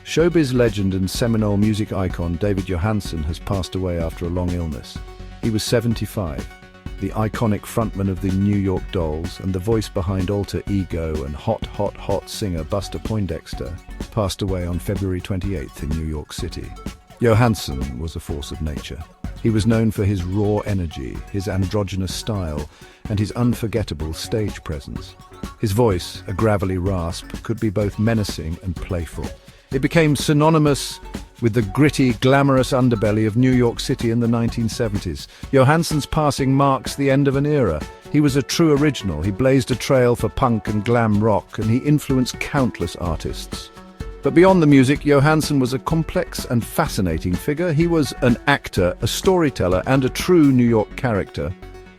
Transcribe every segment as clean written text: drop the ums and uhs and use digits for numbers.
Showbiz legend and seminal music icon David Johansen has passed away after a long illness. He was 75. The iconic frontman of the New York Dolls and the voice behind Alter Ego and Hot Hot Hot singer Buster Poindexter passed away on February 28th in New York City. Johansen was a force of nature. He was known for his raw energy, his androgynous style, and his unforgettable stage presence. His voice, a gravelly rasp, could be both menacing and playful. It became synonymous with the gritty, glamorous underbelly of New York City in the 1970s. Johansen's passing marks the end of an era. He was a true original. He blazed a trail for punk and glam rock, and he influenced countless artists. But beyond the music, Johansen was a complex and fascinating figure. He was an actor, a storyteller, and a true New York character.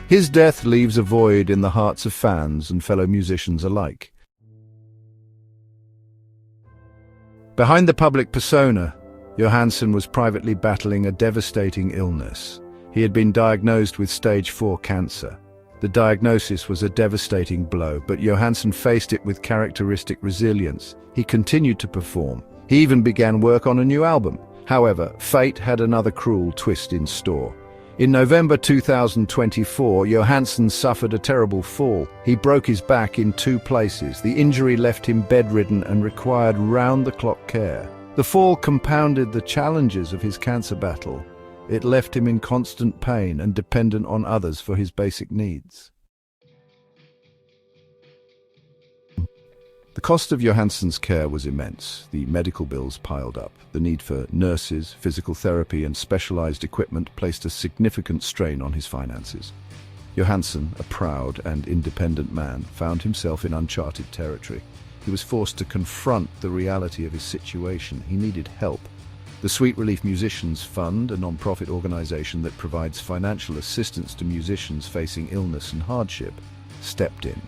His death leaves a void in the hearts of fans and fellow musicians alike. Behind the public persona, Johansen was privately battling a devastating illness. He had been diagnosed with stage 4 cancer. The diagnosis was a devastating blow, but Johansen faced it with characteristic resilience. He continued to perform. He even began work on a new album. However, fate had another cruel twist in store. In November 2024, Johansen suffered a terrible fall. He broke his back in 2 places. The injury left him bedridden and required round-the-clock care. The fall compounded the challenges of his cancer battle. It left him in constant pain and dependent on others for his basic needs. The cost of Johansen's care was immense. The medical bills piled up. The need for nurses, physical therapy, and specialized equipment placed a significant strain on his finances. Johansen, a proud and independent man, found himself in uncharted territory. He was forced to confront the reality of his situation. He needed help. The Sweet Relief Musicians Fund, a non-profit organization that provides financial assistance to musicians facing illness and hardship, stepped in.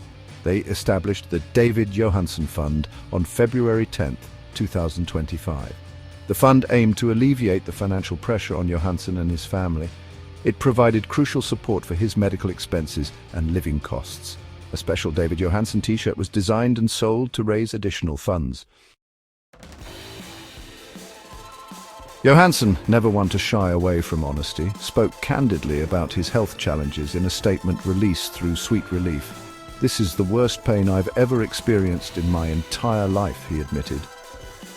They established the David Johansen Fund on February 10, 2025. The fund aimed to alleviate the financial pressure on Johansen and his family. It provided crucial support for his medical expenses and living costs. A special David Johansen t-shirt was designed and sold to raise additional funds. Johansen, never one to shy away from honesty, spoke candidly about his health challenges in a statement released through Sweet Relief. "This is the worst pain I've ever experienced in my entire life," he admitted.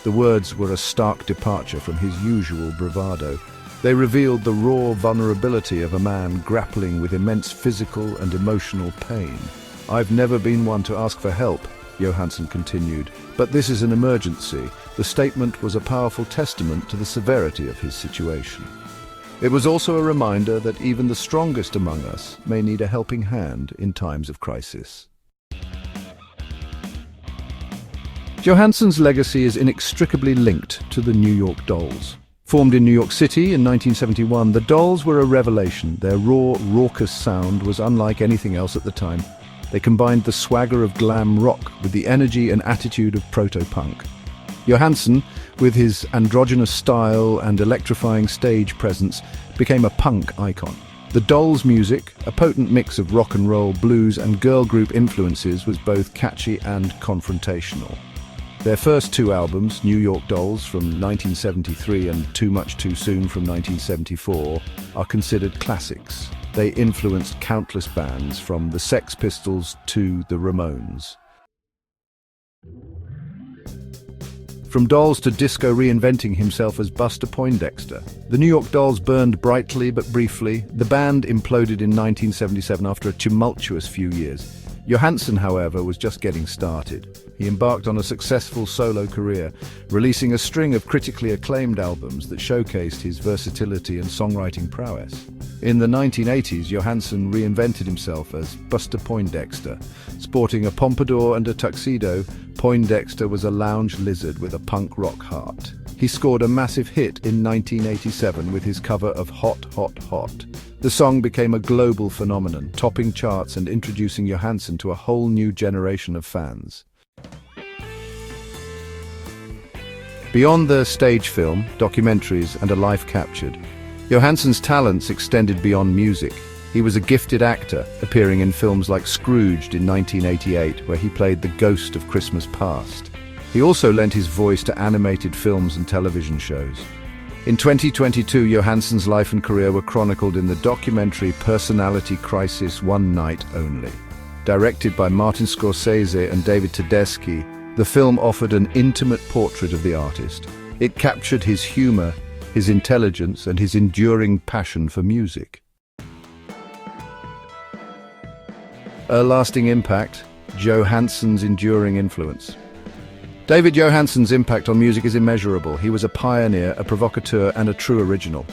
The words were a stark departure from his usual bravado. They revealed the raw vulnerability of a man grappling with immense physical and emotional pain. "I've never been one to ask for help," Johansen continued, "but this is an emergency." The statement was a powerful testament to the severity of his situation. It was also a reminder that even the strongest among us may need a helping hand in times of crisis. Johansen's legacy is inextricably linked to the New York Dolls. Formed in New York City in 1971, the Dolls were a revelation. Their raw, raucous sound was unlike anything else at the time. They combined the swagger of glam rock with the energy and attitude of proto-punk. Johansen, with his androgynous style and electrifying stage presence, became a punk icon. The Dolls' music, a potent mix of rock and roll, blues, and girl group influences, was both catchy and confrontational. Their first 2 albums, New York Dolls from 1973 and Too Much Too Soon from 1974, are considered classics. They influenced countless bands, from the Sex Pistols to the Ramones. From Dolls to disco, reinventing himself as Buster Poindexter. The New York Dolls burned brightly but briefly. The band imploded in 1977 after a tumultuous few years. Johansen, however, was just getting started. He embarked on a successful solo career, releasing a string of critically acclaimed albums that showcased his versatility and songwriting prowess. In the 1980s, Johansen reinvented himself as Buster Poindexter. Sporting a pompadour and a tuxedo, Poindexter was a lounge lizard with a punk rock heart. He scored a massive hit in 1987 with his cover of Hot Hot Hot. The song became a global phenomenon, topping charts and introducing Johansen to a whole new generation of fans. Beyond the stage film, documentaries, and a life captured, Johansen's talents extended beyond music. He was a gifted actor, appearing in films like Scrooged in 1988, where he played the ghost of Christmas past. He also lent his voice to animated films and television shows. In 2022, Johansen's life and career were chronicled in the documentary Personality Crisis: One Night Only. Directed by Martin Scorsese and David Tedeschi, the film offered an intimate portrait of the artist. It captured his humor, his intelligence, and his enduring passion for music. A lasting impact, Johansen's enduring influence. David Johansen's impact on music is immeasurable. He was a pioneer, a provocateur, and a true original.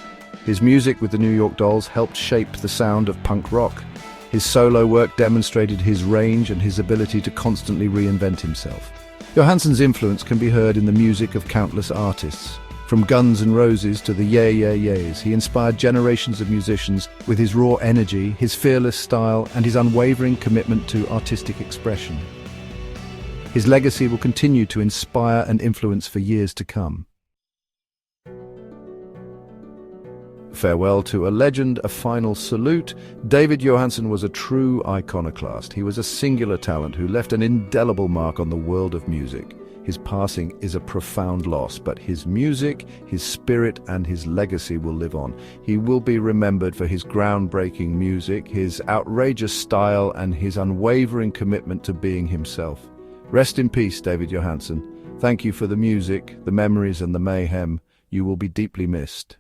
His music with the New York Dolls helped shape the sound of punk rock. His solo work demonstrated his range and his ability to constantly reinvent himself. Johansen's influence can be heard in the music of countless artists. From Guns N' Roses to the Yeah Yeah Yeahs, he inspired generations of musicians with his raw energy, his fearless style, and his unwavering commitment to artistic expression. His legacy will continue to inspire and influence for years to come. Farewell to a legend, a final salute. David Johansen was a true iconoclast. He was a singular talent who left an indelible mark on the world of music. His passing is a profound loss, but his music, his spirit, and his legacy will live on. He will be remembered for his groundbreaking music, his outrageous style, and his unwavering commitment to being himself. Rest in peace, David Johansen. Thank you for the music, the memories, and the mayhem. You will be deeply missed.